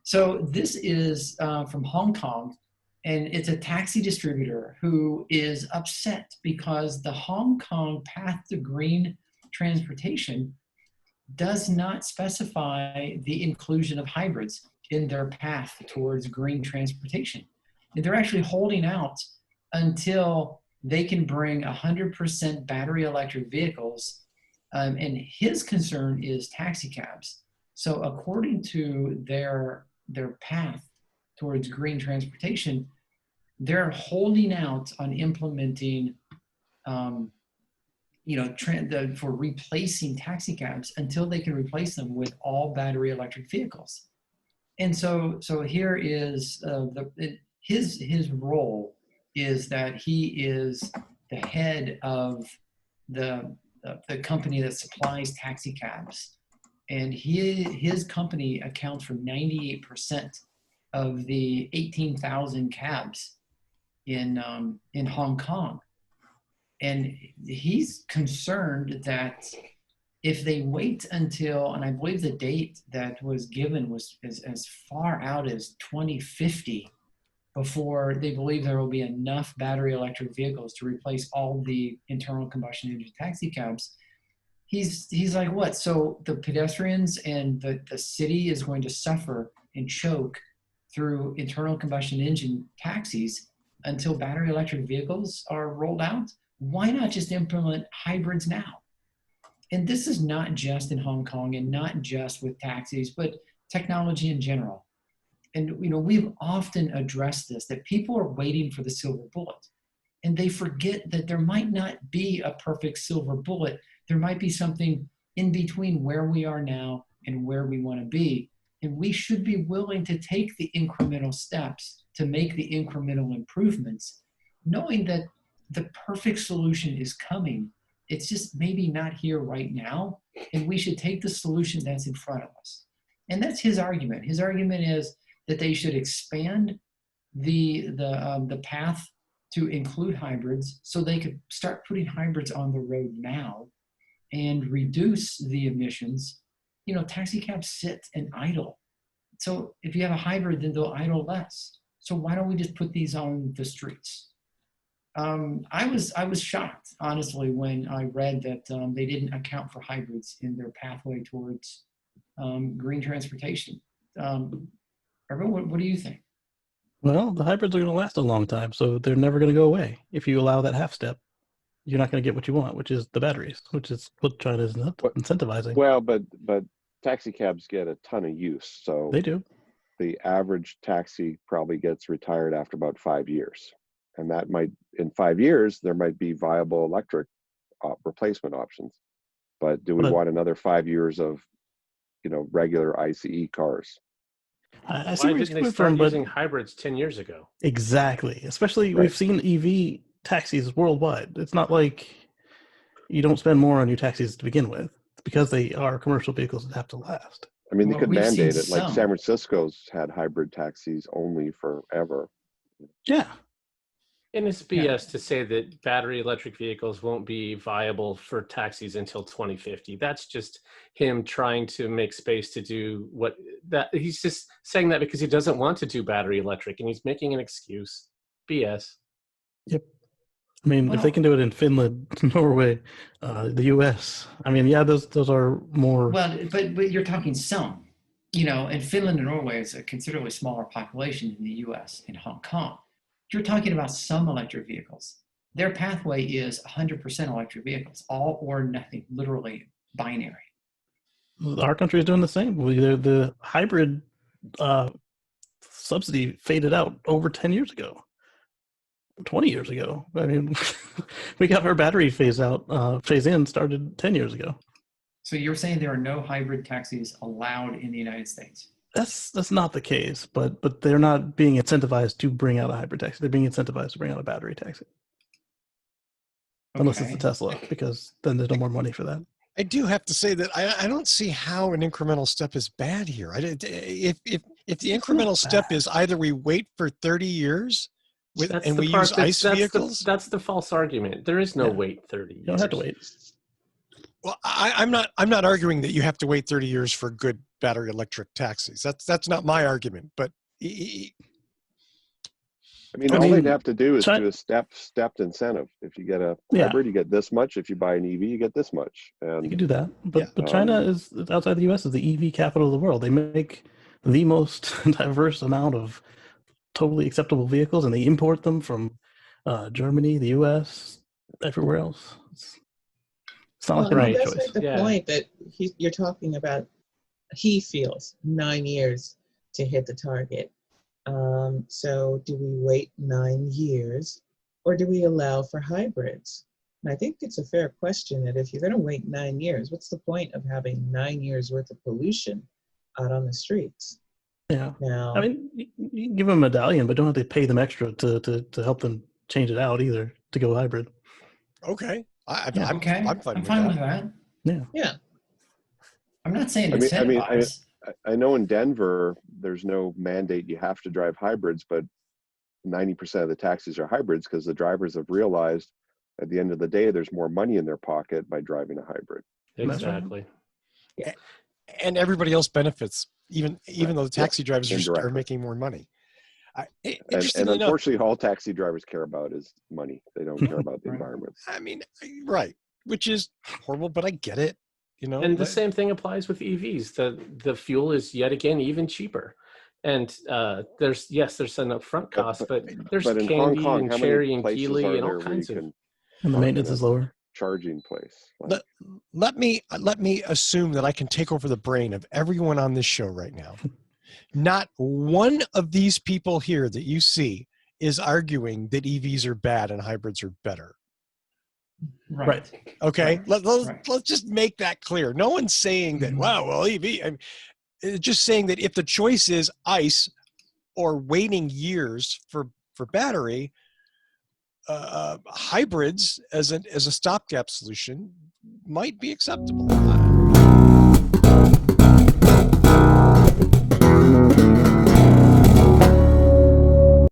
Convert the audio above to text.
So this is from Hong Kong, and it's a taxi distributor who is upset because the Hong Kong Path to Green Transportation does not specify the inclusion of hybrids in their path towards green transportation. And they're actually holding out until they can bring 100% battery electric vehicles. And his concern is taxi cabs. So according to their path towards green transportation, they're holding out on implementing for replacing taxi cabs until they can replace them with all battery electric vehicles. And so here is his role is that he is the head of the company that supplies taxi cabs, and his company accounts for 98% of the 18,000 cabs in Hong Kong. And he's concerned that if they wait until, and I believe the date that was given was as far out as 2050 before they believe there will be enough battery electric vehicles to replace all the internal combustion engine taxi cabs. He's like, what? So the pedestrians and the city is going to suffer and choke through internal combustion engine taxis until battery electric vehicles are rolled out? Why not just implement hybrids now? And this is not just in Hong Kong and not just with taxis, but technology in general. And we've often addressed this, that people are waiting for the silver bullet. And they forget that there might not be a perfect silver bullet. There might be something in between where we are now and where we want to be. And we should be willing to take the incremental steps to make the incremental improvements, knowing that the perfect solution is coming. It's just maybe not here right now, and we should take the solution that's in front of us. And that's his argument. His argument is that they should expand the path to include hybrids so they could start putting hybrids on the road now and reduce the emissions. Taxi cabs sit and idle. So if you have a hybrid, then they'll idle less. So why don't we just put these on the streets? I was shocked, honestly, when I read that they didn't account for hybrids in their pathway towards green transportation. Everyone, what do you think? Well, the hybrids are going to last a long time, so they're never going to go away. If you allow that half step, you're not going to get what you want, which is the batteries, which is what China is incentivizing. Well, but taxi cabs get a ton of use, so they do. The average taxi probably gets retired after about 5 years. And that might, in 5 years, there might be viable electric replacement options. But do we want another 5 years of, regular ICE cars? I see why didn't they start using hybrids 10 years ago? Exactly. Especially, We've seen EV taxis worldwide. It's not like you don't spend more on your taxis to begin with. It's because they are commercial vehicles that have to last. I mean, they could mandate it. Like San Francisco's had hybrid taxis only forever. Yeah. And it's BS to say that battery electric vehicles won't be viable for taxis until 2050. That's just him trying to make space to do he's just saying that because he doesn't want to do battery electric, and he's making an excuse. BS. Yep. I mean, if they can do it in Finland, Norway, the US, I mean, those are more. Well, but you're talking some, in Finland and Norway is a considerably smaller population than the US and Hong Kong. You're talking about some electric vehicles. Their pathway is 100% electric vehicles, all or nothing, literally binary. Our country is doing the same. The hybrid subsidy faded out over 10 years ago, 20 years ago. I mean, we got our battery phase in started 10 years ago. So you're saying there are no hybrid taxis allowed in the United States? That's not the case, but they're not being incentivized to bring out a hybrid taxi. They're being incentivized to bring out a battery taxi. Okay. Unless it's the Tesla, because then there's no more money for that. I do have to say that I don't see how an incremental step is bad here. If the incremental step is either we wait for 30 years and we use ICE vehicles. That's the false argument. There is no wait 30 years. You don't have to wait. Well, I'm not arguing that you have to wait 30 years for good battery electric taxis. That's not my argument. But I mean, I all mean, they'd have to do is Chi- do a stepped incentive. If you get a Yeah. hybrid, you get this much. If you buy an EV, you get this much. You And can do that, but Yeah. but China is outside the U.S. is the EV capital of the world. They make the most diverse amount of totally acceptable vehicles, and they import them from Germany, the U.S., everywhere else. It's not like they don't Right. have a He does choice. make the Yeah. point that you're talking about, he feels 9 years to hit the target. So do we wait 9 years or do we allow for hybrids? And I think it's a fair question that if you're going to wait 9 years, what's the point of having 9 years worth of pollution out on the streets? Yeah. Now, I mean, you can give them a medallion, but don't have to pay them extra to help them change it out either to go hybrid. okay, Yeah. Okay, I'm fine I'm with fine that. with that. Yeah. yeah, I'm not saying I mean, incentivize. I know in Denver, there's no mandate you have to drive hybrids, but 90% of the taxis are hybrids because the drivers have realized at the end of the day, there's more money in their pocket by driving a hybrid. That's right. Exactly. And everybody else benefits, even Right. though the taxi drivers are Indirectly. making more money. And Interestingly enough, unfortunately, all taxi drivers care about is money. They don't care about the Right. environment. I mean, right, which is horrible, but I get it. You know, And the same thing applies with EVs. The fuel is yet again even cheaper. And there's an upfront cost, but there's But in Hong Canby Kong, and how Cherry many and places Geely are and all there where you kinds of. can And the park maintenance in is a lower. charging place? Like, let me assume that I can take over the brain of everyone on this show right now. Not one of these people here that you see is arguing that EVs are bad and hybrids are better. Right. Okay, Right. let's just make that clear. No one's saying that. Mhm. Wow, well, EV. It's just saying that if the choice is ICE or waiting years for battery, hybrids as a stopgap solution might be acceptable.